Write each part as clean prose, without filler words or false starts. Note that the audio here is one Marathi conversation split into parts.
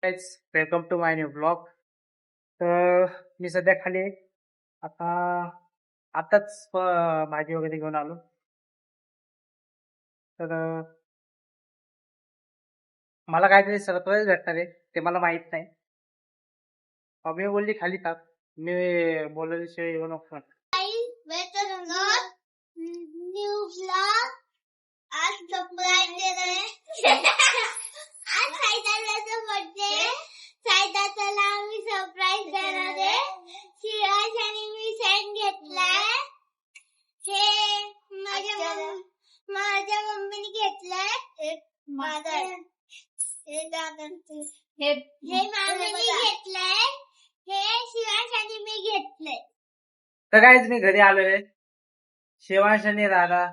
Welcome to my new blog. तर मी सध्या खाली आहे. आता आताच भाजी वगैरे घेऊन आलो. तर मला काहीतरी सरप्राईज भेटणार आहे ते मला माहित नाही. मम्मी बोलली खाली टाक. मी बोलल्याशिवाय येऊ नको. न्यू ब्लॉग आज सरप्राइज देणार आहे. आज साईदाचा बर्थडे. साईदाला आम्ही सरप्राइज देणार आहे. शिराज आणि मी सेंट घेतलाय. हे माझ्या मम्मीने घेतलंय. हे मामीने घेतलंय. हे शिवाज आणि मी घेतलंय. तर काहीच मी घरी आलोय. शिवांश आणि दादा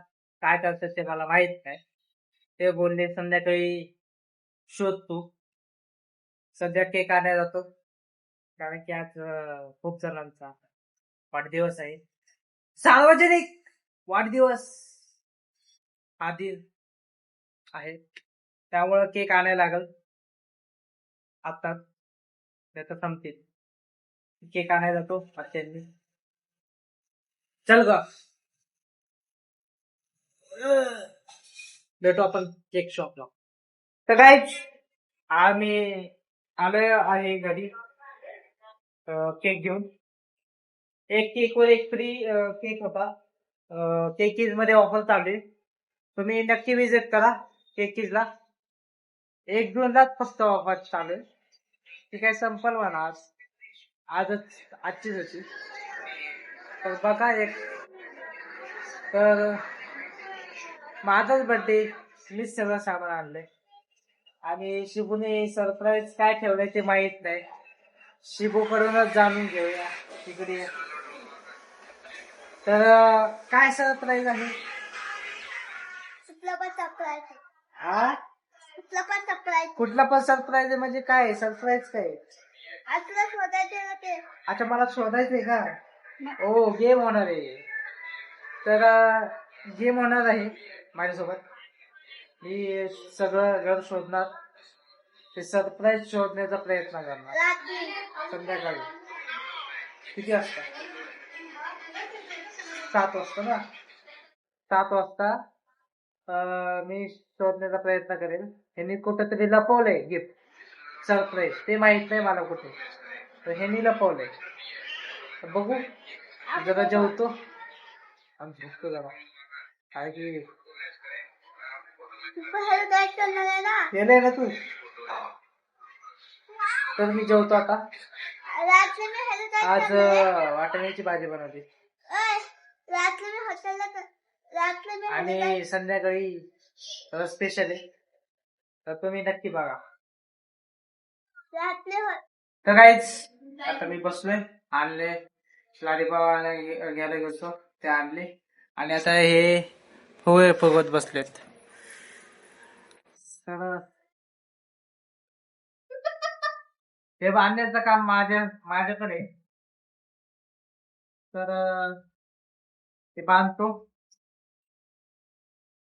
काय करतात ते मला माहित नाही. ते बोलले संध्याकाळी शोध तू. सध्या केक आणायला जातो कारण की आज खूप जणांचा वाढदिवस आहे. सार्वजनिक वाढदिवस आधी आहे त्यामुळे केक आणायला लागल. आता त्याचं संपतील. केक आणायला जातो आत्यांनी. चल ग भेटू आपण केक शॉपला. तर काहीच आम्ही आलोय आहे घरी केक घेऊन. एक केक वर एक फ्री केक होता. केकीज मध्ये ऑफर चालू आहे. तुम्ही नक्की विजिट करा केकीज ला. 1 जूनलाच फक्त ऑफर चालू आहे. ती काय संपल म्हणा आजचीच होती. तर बघा एक. तर माझाच बर्थडे मीच सगळं सामान आणलंय आणि शिबूने सरप्राईज काय ठेवलंय ते माहित नाही. शिबू कडूनच जाणून घेऊया तिकडे. तर काय सरप्राईज आहे? कुठला पण सरप्राईज आहे म्हणजे काय सरप्राईज काय? अच्छा मला शोधायचंय का? ओ गेम होणार आहे. तर गेम होणार आहे माझ्यासोबत. मी सगळं घर शोधणार. ते सरप्राईज शोधण्याचा प्रयत्न करणार संध्याकाळी. किती वाजता? 7 वाजता ना. 7 वाजता मी शोधण्याचा प्रयत्न करेन. ह्यांनी कुठेतरी लपवलंय गिफ्ट सरप्राईज. ते माहित नाही मला कुठे. तर ह्यांनी लपवलंय. बघू जरा जेवतो आणि झोपतो जरा. काय की केलंय ना तू. तर मी जेवतो आता. आज वाटाण्याची भाजी बनवली आणि संध्याकाळी स्पेशल आहे. तर तुम्ही नक्की बघा. तर काहीच आता मी बसलोय. आणले लाडीपाव घ्यायला गेलो ते आणले आणि आता हे फुगे फुगत बसलेत. हे बांधण्याचं काम माझ्याकडे. तर ते बांधतो.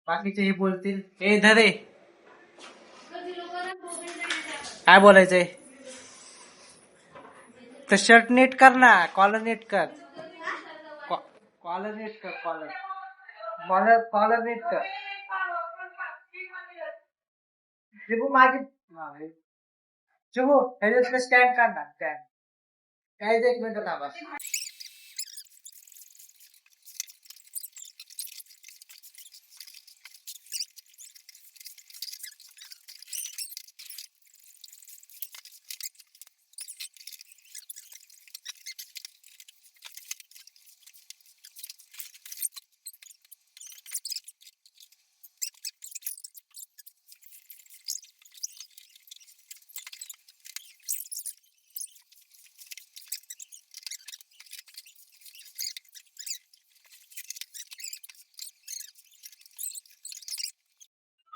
बाकीचे हे बोलतील. हे धरे काय बोलायचंय? तर शर्ट नीट कर ना. कॉलर नीट कर. कॉलर नीट कर. कॉलर नीट कर. शिबू माझी शिबू ह्याच्यातलं स्टँड काढ ना. स्टँड काहीच 1 मिनिट थांबा.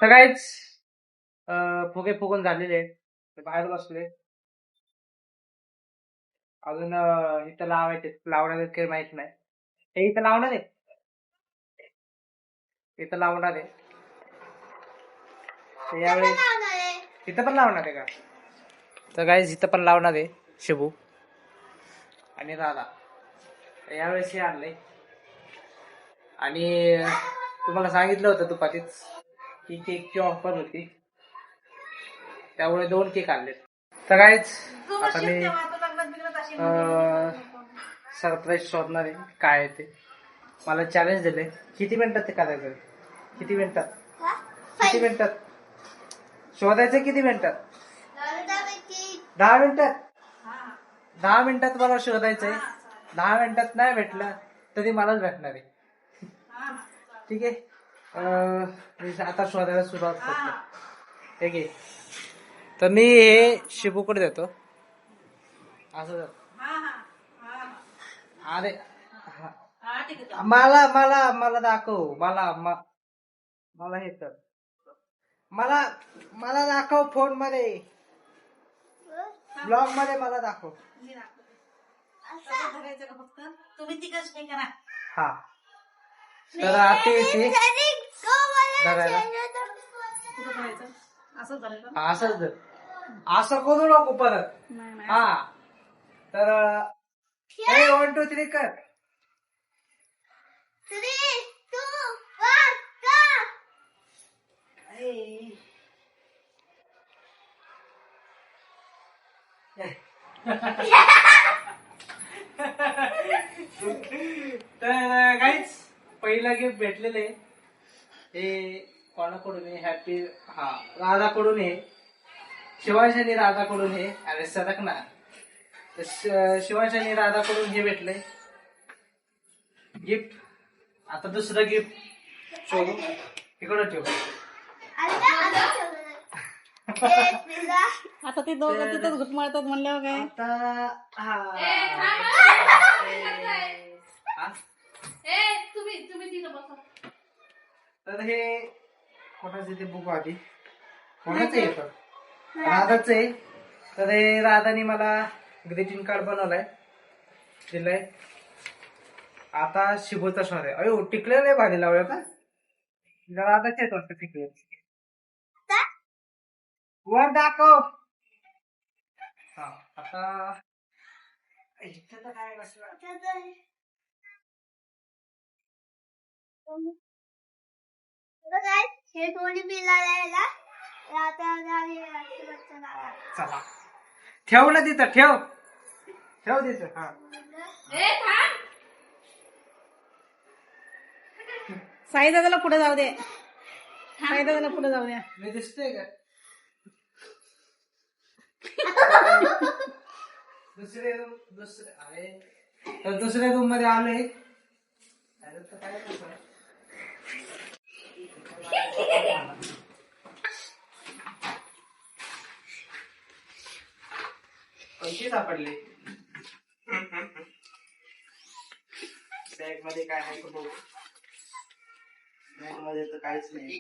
तर काहीच फुगे फुगून झालेले आहेत. बाहेर बसले. अजून इथं लावायचे. लावणार काही माहित नाही. हे इथं लावणार आहे. इथं लावणार आहे यावेळी. इथं पण लावणार आहे का? तर गाईज इथं पण लावणार आहे शिबू आणि राधा. यावेळेस हे आणलंय आणि तुम्हाला सांगितलं होतं दुपारीच की केकची ऑफर होती, त्यामुळे 2 केक आणले. तर गाईज आता मी सरप्राईज शोधणार आहे काय आहे ते. मला चॅलेंज दिले किती मिनिटात ते करायचं, किती मिनिटात, किती मिनिटात शोधायचं, किती मिनिटात, 10 मिनिटात. 10 मिनिटात मला शोधायचंय. 10 मिनिटात नाही भेटलं तरी मलाच भेटणार आहे. ठीक आहे. मी आता शोधायला सुरुवात करतो. ठीक आहे. तर मी हे शिबूकडे देतो असं. अरे मला मला मला दाखव, मला हे कर, मला मला दाखव फोन मध्ये, ब्लॉग मध्ये मला दाखव. तुम्ही तिकच नाही करा. हा तर आता येते धरायला. असं करायचं. असंच धर, असं करू नको परत. हा तर 1 2 3 कर. 3 2 1 go. तर काहीच पहिला गिफ्ट भेटलेले हे कोणाकडून आहे, हॅपी हा राधाकडून आहे, शिवांश आणि राधाकडून आहे. अरे सदक ना. तर शिवांश आणि राधाकडून हे भेटले गिफ्ट. आता दुसरं गिफ्ट शोधू, इकडं ठेव. आता ते दोघं तिथंच घुटमळतात म्हणल्यावर काय. आता तर हे कोणाचे ते बुक आधी कोणाचं आहे पण राधाच आहे. तर हे राधाने मला ग्रीटिंग कार्ड बनवलाय, दिलंय. आता शिबूचा शोध आहे. अयो टिकले नाही भारी लावलं का. राधाचे आहेत वाटतं टिकले. वर दाखव. हा आता इथं तर काय नसलं. हे दोन्ही बिलाला चला ठेव ना तिथं, ठेव ठेव तिथं. हा साई दादाला पुढे जाऊ दे. साई दादाला पुढे जाऊ द्या. मी दिसतोय का. दुसरे अरे तर दुसऱ्या रूम मध्ये आलोय. पैसे सापडले बॅग मध्ये. काय आहे बघू. बॅग मध्ये तर काहीच नाही.